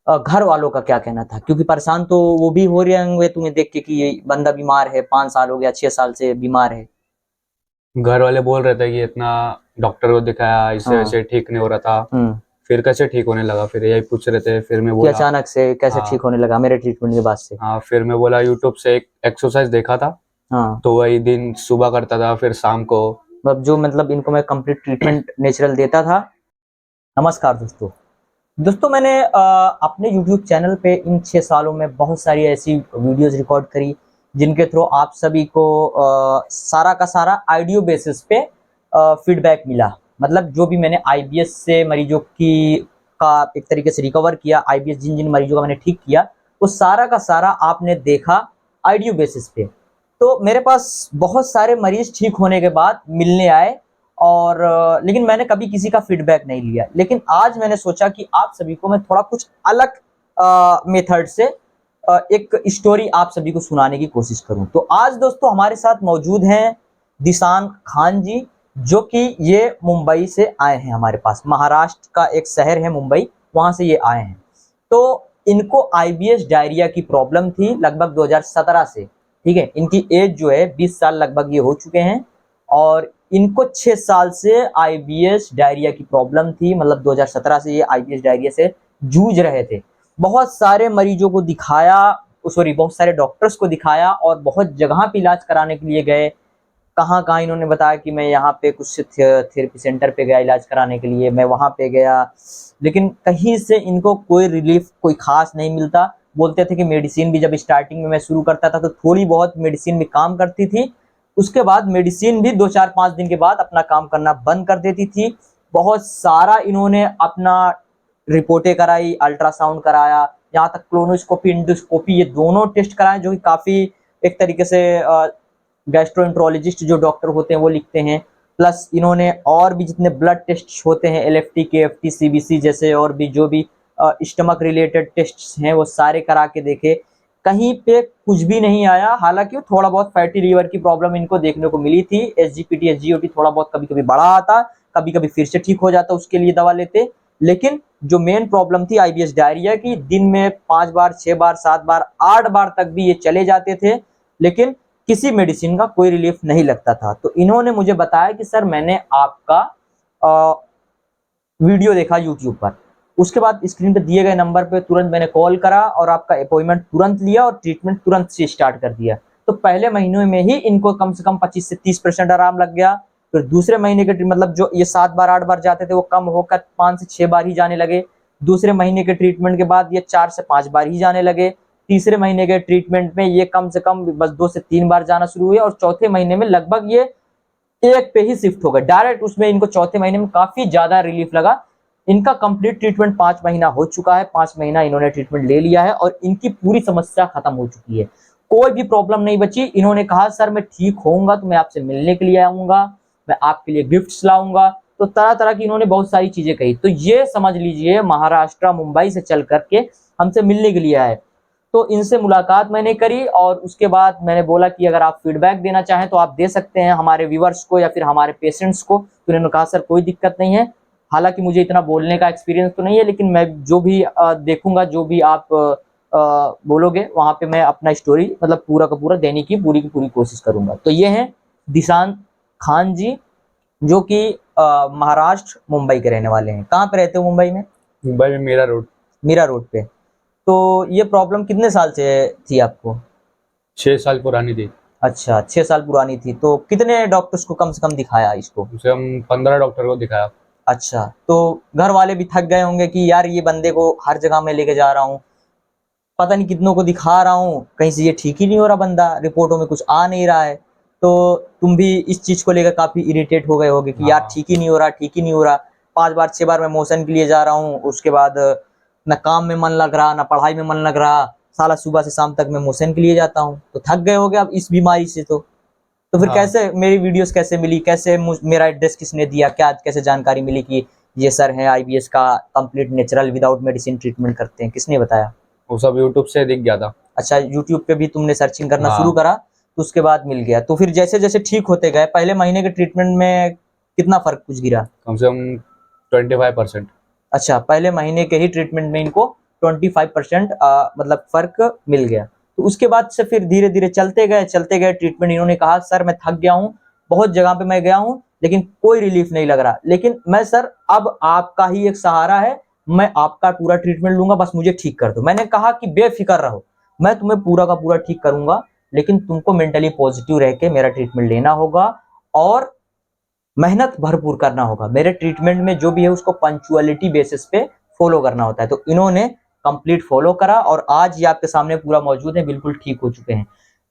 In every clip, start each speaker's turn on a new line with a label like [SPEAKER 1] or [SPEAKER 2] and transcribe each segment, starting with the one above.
[SPEAKER 1] घर वालों का क्या कहना था, क्योंकि परेशान तो वो भी हो रहे होंगे तुम्हें देख के कि ये बंदा बीमार है, 5 साल हो गया, 6 साल से बीमार है।
[SPEAKER 2] घर वाले बोल रहे थे कि इतना डॉक्टर को दिखाया, इससे
[SPEAKER 1] हाँ।
[SPEAKER 2] ऐसे ठीक नहीं हो रहा था।
[SPEAKER 1] हम्म।
[SPEAKER 2] फिर कैसे ठीक होने लगा, फिर यही पूछ रहे थे। फिर मैं
[SPEAKER 1] कि
[SPEAKER 2] बोला
[SPEAKER 1] अचानक से कैसे
[SPEAKER 2] हाँ।
[SPEAKER 1] ठीक होने लगा मेरे ट्रीटमेंट के बाद से?
[SPEAKER 2] हाँ, फिर मैं बोला यूट्यूब से एक एक्सरसाइज देखा था,
[SPEAKER 1] हाँ।
[SPEAKER 2] तो वही दिन सुबह करता था, फिर शाम को।
[SPEAKER 1] मतलब जो मतलब इनको मैं कंप्लीट ट्रीटमेंट नेचुरल देता था। नमस्कार दोस्तों। दोस्तों मैंने अपने YouTube चैनल पे इन 6 सालों में बहुत सारी ऐसी वीडियोस रिकॉर्ड करी जिनके थ्रू आप सभी को सारा का सारा आइडियो बेसिस पे फीडबैक मिला। मतलब जो भी मैंने IBS से मरीजों की का एक तरीके से रिकवर किया, IBS जिन जिन मरीजों का मैंने ठीक किया, वो सारा का सारा आपने देखा आइडियो बेसिस पे। तो मेरे पास बहुत सारे मरीज ठीक होने के बाद मिलने आए और लेकिन मैंने कभी किसी का फीडबैक नहीं लिया। लेकिन आज मैंने सोचा कि आप सभी को मैं थोड़ा कुछ अलग मेथड से एक स्टोरी आप सभी को सुनाने की कोशिश करूं। तो आज दोस्तों हमारे साथ मौजूद हैं दिशान खान जी, जो कि ये मुंबई से आए हैं हमारे पास। महाराष्ट्र का एक शहर है मुंबई, वहां से ये आए हैं। तो इनको IBS डायरिया की प्रॉब्लम थी लगभग 2017 से। ठीक है, इनकी एज जो है 20 साल लगभग ये हो चुके हैं और इनको 6 साल से IBS डायरिया की प्रॉब्लम थी। मतलब 2017 से ये IBS डायरिया से जूझ रहे थे। बहुत सारे मरीजों को दिखाया, सॉरी बहुत सारे डॉक्टर्स को दिखाया और बहुत जगह पे इलाज कराने के लिए गए। कहाँ कहाँ इन्होंने बताया कि मैं यहाँ पे कुछ थेरेपी सेंटर पे गया इलाज कराने के लिए, मैं वहाँ पे गया, लेकिन कहीं से इनको कोई रिलीफ कोई खास नहीं मिलता। बोलते थे कि मेडिसिन भी, जब स्टार्टिंग में मैं शुरू करता था तो थोड़ी बहुत मेडिसिन भी काम करती थी, उसके बाद मेडिसिन भी 2 4 5 दिन के बाद अपना काम करना बंद कर देती थी। बहुत सारा इन्होंने अपना रिपोर्टें कराई, अल्ट्रासाउंड कराया, यहाँ तक क्लोनोस्कोपी इंडोस्कोपी ये दोनों टेस्ट कराए, जो कि काफ़ी एक तरीके से गैस्ट्रोएंट्रोलॉजिस्ट जो डॉक्टर होते हैं वो लिखते हैं। प्लस इन्होंने और भी जितने ब्लड टेस्ट होते हैं, LFT KFT CBC जैसे और भी जो भी स्टमक रिलेटेड टेस्ट हैं वो सारे करा के देखे, कहीं पे कुछ भी नहीं आया। हालांकि थोड़ा बहुत फैटी लीवर की प्रॉब्लम इनको देखने को मिली थी, SGPT SGOT थोड़ा बहुत कभी कभी बढ़ा आता, कभी कभी फिर से ठीक हो जाता, उसके लिए दवा लेते। लेकिन जो मेन प्रॉब्लम थी IBS डायरिया की, दिन में 5 बार 6 बार 7 बार 8 बार तक भी ये चले जाते थे, लेकिन किसी मेडिसिन का कोई रिलीफ नहीं लगता था। तो इन्होंने मुझे बताया कि सर मैंने आपका वीडियो देखा यूट्यूब पर, उसके बाद स्क्रीन पर दिए गए नंबर पे तुरंत मैंने कॉल करा और आपका अपॉइंटमेंट तुरंत लिया और ट्रीटमेंट तुरंत से स्टार्ट कर दिया। तो पहले महीनों में ही इनको कम से कम 25 से 30% आराम लग गया। फिर दूसरे महीने के मतलब जो ये 7 बार 8 बार जाते थे वो कम होकर 5 से 6 बार ही जाने लगे। दूसरे महीने के ट्रीटमेंट के बाद ये 4 से 5 बार ही जाने लगे। तीसरे महीने के ट्रीटमेंट में ये कम से कम बस 2 से 3 बार जाना शुरू हुए और चौथे महीने में लगभग ये एक पे ही शिफ्ट हो गए डायरेक्ट। उसमें इनको चौथे महीने में काफी ज्यादा रिलीफ लगा। इनका कंप्लीट ट्रीटमेंट 5 महीना हो चुका है, 5 महीना इन्होंने ट्रीटमेंट ले लिया है और इनकी पूरी समस्या खत्म हो चुकी है, कोई भी प्रॉब्लम नहीं बची। इन्होंने कहा सर मैं ठीक होऊंगा तो मैं आपसे मिलने के लिए आऊंगा, मैं आपके लिए गिफ्ट्स लाऊंगा। तो तरह तरह की इन्होंने बहुत सारी चीजें कही। तो ये समझ लीजिए महाराष्ट्र मुंबई से चल करके हमसे मिलने के लिए आए। तो इनसे मुलाकात मैंने करी और उसके बाद मैंने बोला कि अगर आप फीडबैक देना चाहें तो आप दे सकते हैं हमारे व्यूवर्स को या फिर हमारे पेशेंट्स को। तो उन्होंने कहा सर कोई दिक्कत नहीं है, हालांकि मुझे इतना बोलने का एक्सपीरियंस तो नहीं है, लेकिन मैं जो भी देखूंगा, जो भी आप बोलोगे वहां पे मैं अपना स्टोरी मतलब पूरा का पूरा देने की पूरी कोशिश करूंगा। तो ये हैं दिशान खान जी, जो कि महाराष्ट्र मुंबई के रहने वाले हैं। कहाँ पे रहते हो मुंबई में?
[SPEAKER 2] मुंबई में मीरा रोड।
[SPEAKER 1] मीरा रोड पे। तो ये प्रॉब्लम कितने साल से थी आपको?
[SPEAKER 2] 6 साल पुरानी थी।
[SPEAKER 1] अच्छा, 6 साल पुरानी थी। तो कितने डॉक्टर्स को कम से कम दिखाया इसको?
[SPEAKER 2] उसे हम 15 डॉक्टर को दिखाया।
[SPEAKER 1] अच्छा, तो घर वाले भी थक गए होंगे कि यार ये बंदे को हर जगह मैं लेके जा रहा हूँ, पता नहीं कितनों को दिखा रहा हूँ, कहीं से ये ठीक ही नहीं हो रहा, बंदा रिपोर्टों में कुछ आ नहीं रहा है। तो तुम भी इस चीज को लेकर काफी इरिटेट हो गए होगे कि यार ठीक ही नहीं हो रहा, ठीक ही नहीं हो रहा। 5 बार 6 बार मैं मोशन के लिए जा रहा हूँ, उसके बाद न काम में मन लग रहा, न पढ़ाई में मन लग रहा, साला सुबह से शाम तक मैं मोशन के लिए जाता हूँ। तो थक गए होगे अब इस बीमारी से। तो फिर
[SPEAKER 2] हाँ।
[SPEAKER 1] कैसे मेरी वीडियोस कैसे मिली, कैसे मेरा एड्रेस किसने दिया, क्या कैसे जानकारी मिली कि ये सर हैं IBS का complete natural without medicine treatment करते हैं, किसने बताया?
[SPEAKER 2] वो सब यूट्यूब से दिख गया था।
[SPEAKER 1] अच्छा, यूट्यूब पे भी तुमने सर्चिंग करना शुरू
[SPEAKER 2] हाँ।
[SPEAKER 1] करा तो उसके बाद मिल गया। तो फिर जैसे जैसे ठीक होते गए, पहले महीने के ट्रीटमेंट में कितना फर्क कुछ गिरा?
[SPEAKER 2] कम से कम 25%।
[SPEAKER 1] अच्छा, पहले महीने के ही ट्रीटमेंट में इनको 25% मतलब फर्क मिल गया। तो उसके बाद से फिर धीरे धीरे चलते गए ट्रीटमेंट। इन्होंने कहा सर मैं थक गया हूँ, बहुत जगह पे मैं गया हूँ लेकिन कोई रिलीफ नहीं लग रहा, लेकिन मैं सर अब आपका ही एक सहारा है, मैं आपका पूरा ट्रीटमेंट लूंगा, बस मुझे ठीक कर दो। मैंने कहा कि बेफिक्र रहो, मैं तुम्हें पूरा का पूरा ठीक करूंगा, लेकिन तुमको मेंटली पॉजिटिव रह के मेरा ट्रीटमेंट लेना होगा और मेहनत भरपूर करना होगा। मेरे ट्रीटमेंट में जो भी है उसको पंक्चुअलिटी बेसिस पे फॉलो करना होता है। तो इन्होंने कंप्लीट फॉलो करा और आज ये आपके सामने पूरा मौजूद है, बिल्कुल ठीक हो चुके हैं।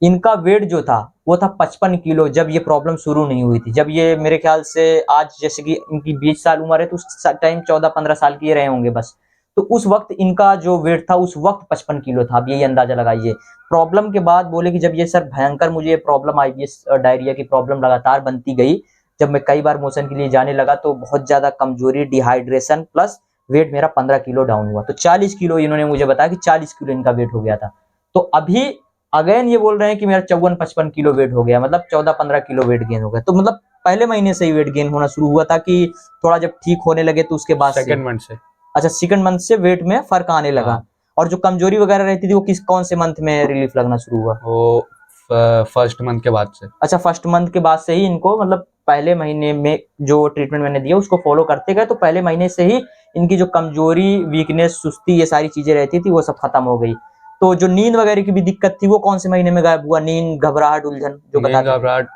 [SPEAKER 1] इनका वेट जो था वो था 55 किलो जब ये प्रॉब्लम शुरू नहीं हुई थी। जब ये मेरे ख्याल से आज जैसे कि इनकी 20 साल उम्र है तो उस टाइम 14-15 साल के रहे होंगे बस। तो उस वक्त इनका जो वेट था उस वक्त 55 किलो था। अब यही अंदाजा लगाइए। प्रॉब्लम के बाद बोले कि जब ये सर भयंकर मुझे प्रॉब्लम आई, ये डायरिया की प्रॉब्लम लगातार बनती गई, जब मैं कई बार मोशन के लिए जाने लगा तो बहुत ज्यादा कमजोरी, डिहाइड्रेशन प्लस वेट मेरा 15 किलो डाउन हुआ। तो 40 किलो इन्होंने मुझे बताया कि 40 किलो इनका वेट हो गया था। तो अभी अगेन ये बोल रहे हैं कि मेरा 54-55 किलो वेट हो गया, मतलब 14-15 किलो वेट गेन हो गया। तो मतलब पहले महीने से ही वेट गेन होना शुरू हुआ था कि थोड़ा जब ठीक होने लगे तो उसके बाद
[SPEAKER 2] सेकंड मंथ से।
[SPEAKER 1] अच्छा, सेकंड मंथ से वेट में फर्क आने लगा।
[SPEAKER 2] हाँ।
[SPEAKER 1] और जो कमजोरी वगैरह रहती थी वो कौन से मंथ में रिलीफ लगना शुरू हुआ?
[SPEAKER 2] वो फर्स्ट मंथ के बाद से।
[SPEAKER 1] अच्छा, फर्स्ट मंथ के बाद से ही इनको, मतलब पहले महीने में जो ट्रीटमेंट मैंने दिया उसको फॉलो करते गए तो पहले महीने से ही इनकी जो कमजोरी, वीकनेस, सुस्ती, ये सारी चीजें रहती थी वो सब खत्म हो गई। तो जो नींद वगैरह की भी दिक्कत थी वो कौन से महीने में गायब हुआ? नींद, घबराहट, उलझन जो
[SPEAKER 2] नींद
[SPEAKER 1] बताते थे।
[SPEAKER 2] घबराहट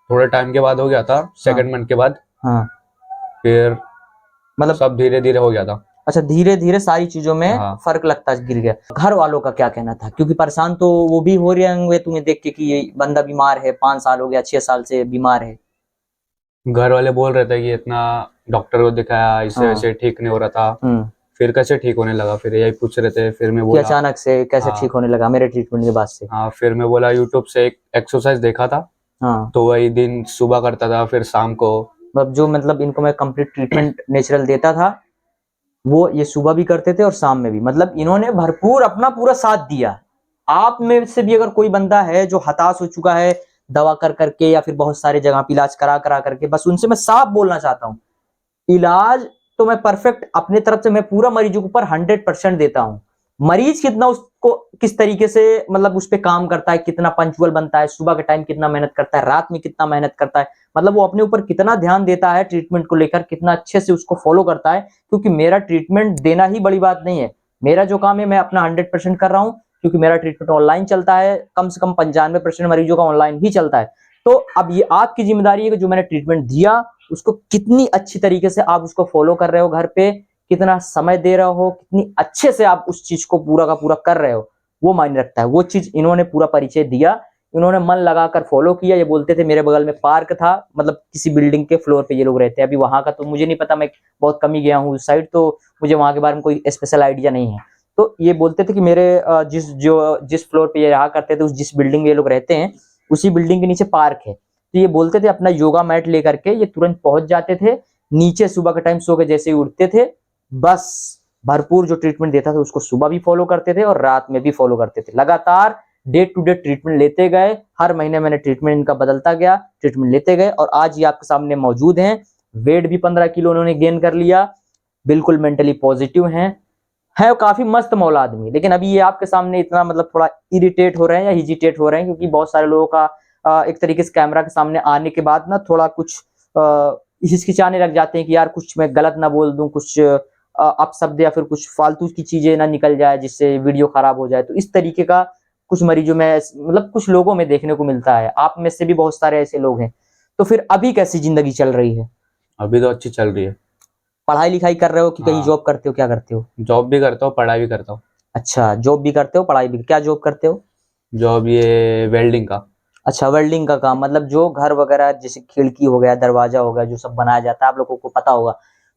[SPEAKER 2] थोड़े टाइम के बाद हो गया था, सेकंड मंथ के बाद।
[SPEAKER 1] हाँ,
[SPEAKER 2] फिर
[SPEAKER 1] मतलब
[SPEAKER 2] सब धीरे धीरे हो गया था।
[SPEAKER 1] अच्छा, धीरे धीरे सारी चीजों में
[SPEAKER 2] हाँ।
[SPEAKER 1] फर्क लगता गिर गया। घर वालों का क्या कहना था? क्योंकि परेशान तो वो भी हो रहे होंगे तुम्हें देख के कि ये बंदा बीमार है, 5 साल हो गया, 6 साल से बीमार है।
[SPEAKER 2] घर वाले बोल रहे थे कि इतना डॉक्टर को दिखाया, इससे
[SPEAKER 1] हाँ।
[SPEAKER 2] वैसे ठीक नहीं हो रहा था।
[SPEAKER 1] हम्म।
[SPEAKER 2] फिर कैसे ठीक होने लगा, फिर यही पूछ रहे थे। फिर मैं
[SPEAKER 1] कि
[SPEAKER 2] बोला
[SPEAKER 1] अचानक से कैसे
[SPEAKER 2] हाँ
[SPEAKER 1] ठीक होने लगा मेरे ट्रीटमेंट के बाद से?
[SPEAKER 2] हाँ, फिर मैं बोला यूट्यूब से एक एक्सरसाइज देखा था,
[SPEAKER 1] हाँ,
[SPEAKER 2] तो वही दिन सुबह करता था, फिर शाम को।
[SPEAKER 1] मतलब जो, मतलब इनको मैं कंप्लीट ट्रीटमेंट नेचुरल देता था वो ये सुबह भी करते थे और शाम में भी। मतलब इन्होंने भरपूर अपना पूरा साथ दिया। आप में से भी अगर कोई बंदा है जो हताश हो चुका है दवा कर करके या फिर बहुत सारे जगह पे इलाज करा करा करके, बस उनसे मैं साफ बोलना चाहता हूँ, इलाज तो मैं परफेक्ट अपने तरफ से मैं पूरा मरीजों के ऊपर 100% देता हूँ। मरीज कितना उसको किस तरीके से मतलब उस पर काम करता है, कितना पंचुअल बनता है, सुबह के टाइम कितना मेहनत करता है, रात में कितना मेहनत करता है, मतलब वो अपने ऊपर कितना ध्यान देता है ट्रीटमेंट को लेकर, कितना अच्छे से उसको फॉलो करता है। क्योंकि मेरा ट्रीटमेंट देना ही बड़ी बात नहीं है, मेरा जो काम है मैं अपना 100% कर रहा हूँ। क्योंकि मेरा ट्रीटमेंट ऑनलाइन चलता है, कम से कम 95% मरीजों का ऑनलाइन ही चलता है। तो अब ये आपकी जिम्मेदारी है कि जो मैंने ट्रीटमेंट दिया उसको कितनी अच्छी तरीके से आप उसको फॉलो कर रहे हो, घर पे कितना समय दे रहे हो, कितनी अच्छे से आप उस चीज को पूरा का पूरा कर रहे हो, वो मायने रखता है। वो चीज इन्होंने पूरा परिचय दिया, इन्होंने मन लगाकर फॉलो किया। ये बोलते थे मेरे बगल में पार्क था, मतलब किसी बिल्डिंग के फ्लोर पे ये लोग रहते हैं। अभी वहां का तो मुझे नहीं पता, मैं बहुत कम ही गया हूँ उस साइड, तो मुझे वहां के बारे में कोई स्पेशल आइडिया नहीं है। तो ये बोलते थे कि मेरे जिस फ्लोर पे ये रहा करते थे, उस जिस बिल्डिंग में ये लोग रहते हैं उसी बिल्डिंग के नीचे पार्क है। तो ये बोलते थे अपना योगा मैट लेकर के ये तुरंत पहुंच जाते थे नीचे, सुबह के टाइम सो के जैसे ही उठते थे, बस भरपूर जो ट्रीटमेंट देता था उसको सुबह भी फॉलो करते थे और रात में भी फॉलो करते थे। लगातार डे टू डे ट्रीटमेंट लेते गए, हर महीने मैंने ट्रीटमेंट इनका बदलता गया, ट्रीटमेंट लेते गए और आज ये आपके सामने मौजूद हैं। वेट भी 15 किलो उन्होंने गेन कर लिया, बिल्कुल मेंटली पॉजिटिव हैं, है काफी मस्त मौला आदमी। लेकिन अभी ये आपके सामने इतना मतलब थोड़ा इरिटेट हो रहे हैं या हिजिटेट हो रहे हैं, क्योंकि बहुत सारे लोगों का एक तरीके से कैमरा के सामने आने के बाद ना थोड़ा कुछ हिचकिचाने लग जाते हैं कि यार कुछ मैं गलत ना बोल दूं, कुछ अपशब्द या फिर कुछ फालतू की चीजें ना निकल जाए जिससे वीडियो खराब हो जाए। तो इस तरीके का कुछ मरीजों में, मतलब कुछ लोगों में देखने को मिलता है। आप में से भी बहुत सारे ऐसे लोग हैं। तो फिर अभी कैसी जिंदगी चल रही है?
[SPEAKER 2] अभी तो अच्छी चल रही है।
[SPEAKER 1] पढ़ाई लिखाई कर रहे हो कि कहीं
[SPEAKER 2] हाँ।
[SPEAKER 1] जॉब करते हो, क्या करते हो?
[SPEAKER 2] जॉब भी करता हूँ, पढ़ाई भी करता हूँ।
[SPEAKER 1] अच्छा, जॉब भी करते हो, पढ़ाई भी। क्या जॉब करते हो?
[SPEAKER 2] जॉब ये वेल्डिंग का।
[SPEAKER 1] अच्छा, वेल्डिंग का काम, मतलब जो घर वगैरह जैसे खिड़की हो गया, दरवाजा हो गया, जो सब बनाया जाता है आप लोगों को पता होगा,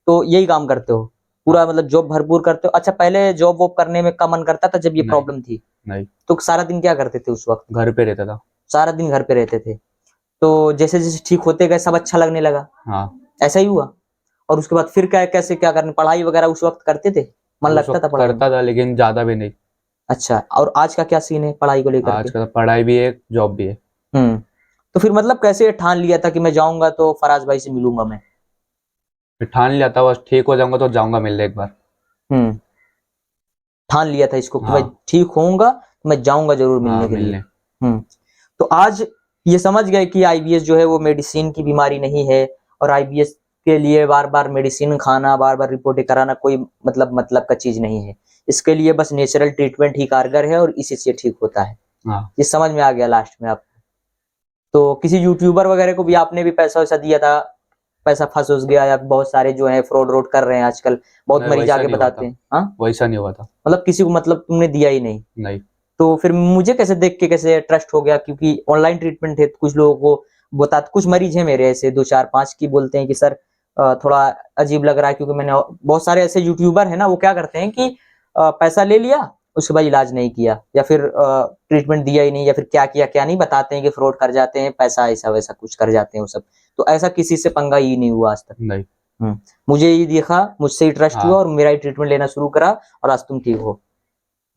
[SPEAKER 1] तो यही काम करते हो पूरा, मतलब जॉब भरपूर करते हो। अच्छा, पहले जॉब वॉब करने में का मन करता था जब ये
[SPEAKER 2] नहीं।
[SPEAKER 1] प्रॉब्लम थी?
[SPEAKER 2] नहीं,
[SPEAKER 1] तो सारा दिन क्या करते थे उस वक्त?
[SPEAKER 2] घर पे रहता था।
[SPEAKER 1] सारा दिन घर पे रहते थे। तो जैसे जैसे ठीक होते गए सब अच्छा लगने लगा,
[SPEAKER 2] हाँ।
[SPEAKER 1] ऐसा ही हुआ? और उसके बाद फिर क्या, कैसे क्या करने, पढ़ाई वगैरह उस वक्त करते थे? मन
[SPEAKER 2] उस
[SPEAKER 1] लगता था
[SPEAKER 2] वक्त
[SPEAKER 1] पढ़ाई में?
[SPEAKER 2] करता था लेकिन ज्यादा भी नहीं।
[SPEAKER 1] अच्छा, और आज का क्या सीन है पढ़ाई को लेकर के?
[SPEAKER 2] आज का पढ़ाई भी है, जॉब भी है।
[SPEAKER 1] तो फिर मतलब कैसे ठान लिया था कि मैं जाऊंगा तो फराज भाई से मिलूंगा मैं?
[SPEAKER 2] फिर ठान लिया था, बस ठीक हो जाऊंगा तो जाऊंगा मिलने एक बार।
[SPEAKER 1] हम्म ठान लिया था इसको कि
[SPEAKER 2] हाँ।
[SPEAKER 1] मैं ठीक होऊंगा तो मैं जाऊंगा जरूर मिलने के लिए। तो आज ये समझ गए कि आईबीएस जो है वो मेडिसिन की बीमारी नहीं है, और आईबीएस के लिए बार बार मेडिसिन खाना, बार बार रिपोर्टें कराना कोई मतलब का चीज नहीं है। इसके लिए बस नेचुरल ट्रीटमेंट ही कारगर है और इसी से ठीक होता है।
[SPEAKER 2] हाँ।
[SPEAKER 1] ये समझ में आ गया लास्ट में आप। तो किसी यूट्यूबर वगैरह को भी आपने भी पैसा वैसा दिया था, पैसा फंस उस गया, या बहुत सारे जो है फ्रॉड रोड कर रहे हैं आजकल, बहुत
[SPEAKER 2] नहीं,
[SPEAKER 1] मरीज
[SPEAKER 2] वैसा
[SPEAKER 1] आके
[SPEAKER 2] नहीं हुआ
[SPEAKER 1] बताते
[SPEAKER 2] था।
[SPEAKER 1] हैं। हाँ,
[SPEAKER 2] वैसा नहीं हुआ था।
[SPEAKER 1] मतलब किसी को मतलब तुमने दिया ही नहीं?
[SPEAKER 2] नहीं।
[SPEAKER 1] तो फिर मुझे कैसे देख के कैसे ट्रस्ट हो गया? क्योंकि ऑनलाइन ट्रीटमेंट है, कुछ लोगों को बता, कुछ मरीज हैं मेरे ऐसे 2 4 5 की बोलते हैं कि सर थोड़ा अजीब लग रहा है, क्योंकि मैंने बहुत सारे ऐसे यूट्यूबर है ना, वो क्या करते हैं कि पैसा ले लिया, उसके बाद इलाज नहीं किया, या फिर ट्रीटमेंट दिया ही नहीं, या फिर क्या किया क्या नहीं बताते हैं कि फ्रॉड कर जाते हैं, पैसा ऐसा वैसा कुछ कर जाते हैं वो सब। तो ऐसा किसी से पंगा ही नहीं हुआ आज तक।
[SPEAKER 2] नहीं।
[SPEAKER 1] मुझे ये देखा, मुझसे ही ट्रस्ट हुआ
[SPEAKER 2] हाँ।
[SPEAKER 1] और मेरा ही ट्रीटमेंट लेना शुरू करा, और आज तुम ठीक हो।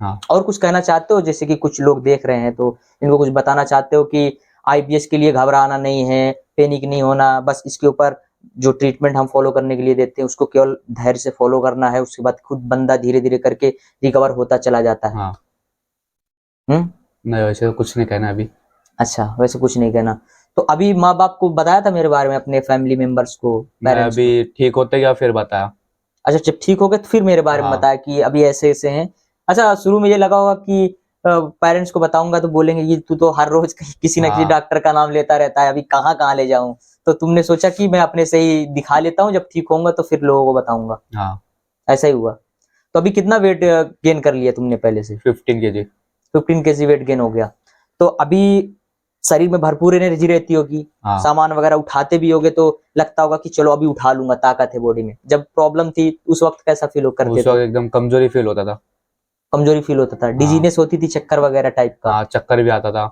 [SPEAKER 2] हाँ।
[SPEAKER 1] और कुछ कहना चाहते हो? जैसे कि कुछ लोग देख रहे हैं तो इनको कुछ बताना चाहते हो कि आईबीएस के लिए घबराना नहीं है, पैनिक नहीं होना, बस इसके ऊपर जो ट्रीटमेंट हम फॉलो करने के लिए देते हैं उसको केवल धैर्य से फॉलो करना है, उसके बाद खुद बंदा धीरे धीरे करके रिकवर होता चला जाता है।
[SPEAKER 2] हाँ।
[SPEAKER 1] हम्म।
[SPEAKER 2] नहीं, वैसे तो कुछ नहीं कहना अभी।
[SPEAKER 1] अच्छा, वैसे कुछ नहीं कहना। तो अभी माँ बाप को बताया था मेरे बारे में, अपने फैमिली मेंबर्स को,
[SPEAKER 2] मैं
[SPEAKER 1] पेरेंट्स को?
[SPEAKER 2] अभी ठीक होते गया फिर बताया।
[SPEAKER 1] अच्छा, जब ठीक हो गए तो फिर मेरे बारे में
[SPEAKER 2] हाँ।
[SPEAKER 1] बताया कि अभी ऐसे ऐसे हैं। अच्छा, शुरू में ये लगा होगा कि पेरेंट्स को बताऊंगा तो बोलेंगे ये तू तो हर रोज किसी ना किसी
[SPEAKER 2] हाँ।
[SPEAKER 1] डॉक्टर का नाम लेता रहता है, अभी कहाँ कहाँ ले जाऊं। तो तुमने सोचा कि मैं अपने से ही दिखा लेता हूँ, जब ठीक होऊंगा तो फिर लोगों को बताऊंगा।
[SPEAKER 2] हाँ।
[SPEAKER 1] ऐसा ही हुआ। तो अभी कितना वेट गेन कर लिया तुमने पहले से?
[SPEAKER 2] 15 kg।
[SPEAKER 1] 15 kg वेट गेन हो गया। तो अभी शरीर में भरपूर एनर्जी रहती होगी,
[SPEAKER 2] हाँ।
[SPEAKER 1] सामान वगैरह उठाते भी होगे तो लगता होगा कि चलो अभी उठा लूंगा, ताकत है बॉडी में। जब प्रॉब्लम थी उस वक्त कैसा फील करते
[SPEAKER 2] उस
[SPEAKER 1] थे?
[SPEAKER 2] वक्त एकदम कमजोरी फील होता था।
[SPEAKER 1] कमजोरी फील होता था,
[SPEAKER 2] हाँ।
[SPEAKER 1] डिजीनेस होती थी, चक्कर वगैरह टाइप का?
[SPEAKER 2] हाँ, चक्कर भी आता था।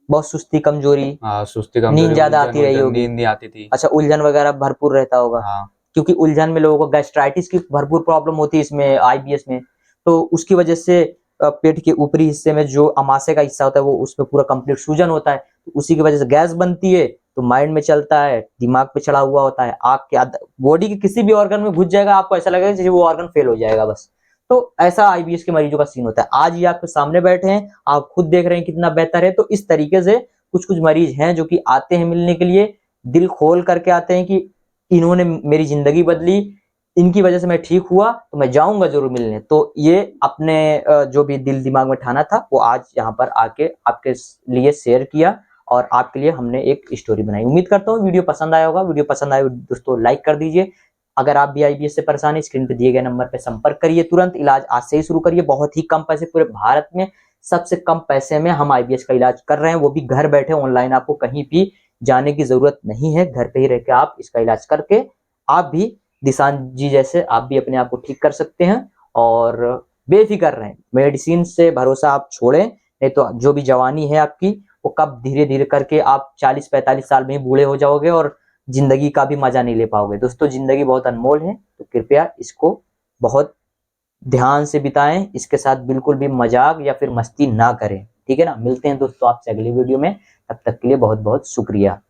[SPEAKER 1] बहुत सुस्ती, कमजोरी,
[SPEAKER 2] हाँ, सुस्ती,
[SPEAKER 1] नींद
[SPEAKER 2] कमजोरी,
[SPEAKER 1] ज्यादा
[SPEAKER 2] उलझन
[SPEAKER 1] आती रही
[SPEAKER 2] उलझन,
[SPEAKER 1] होगी?
[SPEAKER 2] नींद नहीं आती थी।
[SPEAKER 1] अच्छा, उलझन वगैरह भरपूर रहता होगा,
[SPEAKER 2] हाँ।
[SPEAKER 1] क्योंकि उलझन में लोगों को गैस्ट्राइटिस की भरपूर प्रॉब्लम होती है इसमें, आईबीएस में। तो उसकी वजह से पेट के ऊपरी हिस्से में जो अमाशय का हिस्सा होता है वो, उसमें पूरा कंप्लीट सूजन होता है, तो उसी की वजह से गैस बनती है, तो माइंड में चलता है, दिमाग पे चढ़ा हुआ होता है, आग के बॉडी के किसी भी ऑर्गन में घुस जाएगा, आपको ऐसा लगेगा जैसे वो ऑर्गन फेल हो जाएगा बस। तो ऐसा आईबीएस के मरीजों का सीन होता है। आज ये आपके सामने बैठे हैं, आप खुद देख रहे हैं कितना बेहतर है। तो इस तरीके से कुछ कुछ मरीज हैं जो कि आते हैं मिलने के लिए, दिल खोल करके आते हैं कि इन्होंने मेरी जिंदगी बदली, इनकी वजह से मैं ठीक हुआ, तो मैं जाऊंगा जरूर मिलने। तो ये अपने जो भी दिल दिमाग में ठाना था वो आज यहाँ पर आके आपके लिए शेयर किया, और आपके लिए हमने एक स्टोरी बनाई। उम्मीद करता हूँ वीडियो पसंद आया होगा। वीडियो पसंद आए दोस्तों लाइक कर दीजिए। अगर आप भी आईबीएस से परेशान है, स्क्रीन पे दिए गए नंबर पे संपर्क करिए, तुरंत इलाज आज से ही शुरू करिए। बहुत ही कम पैसे, पूरे भारत में सबसे कम पैसे में हम आईबीएस का इलाज कर रहे हैं, वो भी घर बैठे ऑनलाइन। आपको कहीं भी जाने की जरूरत नहीं है, घर पे ही रह के आप इसका इलाज करके आप भी दिशांत जी जैसे आप भी अपने आप को ठीक कर सकते हैं। और बेफिक्र रहें, मेडिसिन से भरोसा आप छोड़ें, नहीं तो जो भी जवानी है आपकी वो कब धीरे धीरे करके आप 40 45 साल में ही बूढ़े हो जाओगे और जिंदगी का भी मजा नहीं ले पाओगे। दोस्तों, जिंदगी बहुत अनमोल है, तो कृपया इसको बहुत ध्यान से बिताएं, इसके साथ बिल्कुल भी मजाक या फिर मस्ती ना करें, ठीक है ना। मिलते हैं दोस्तों आपसे अगली वीडियो में, तब तक के लिए बहुत बहुत शुक्रिया।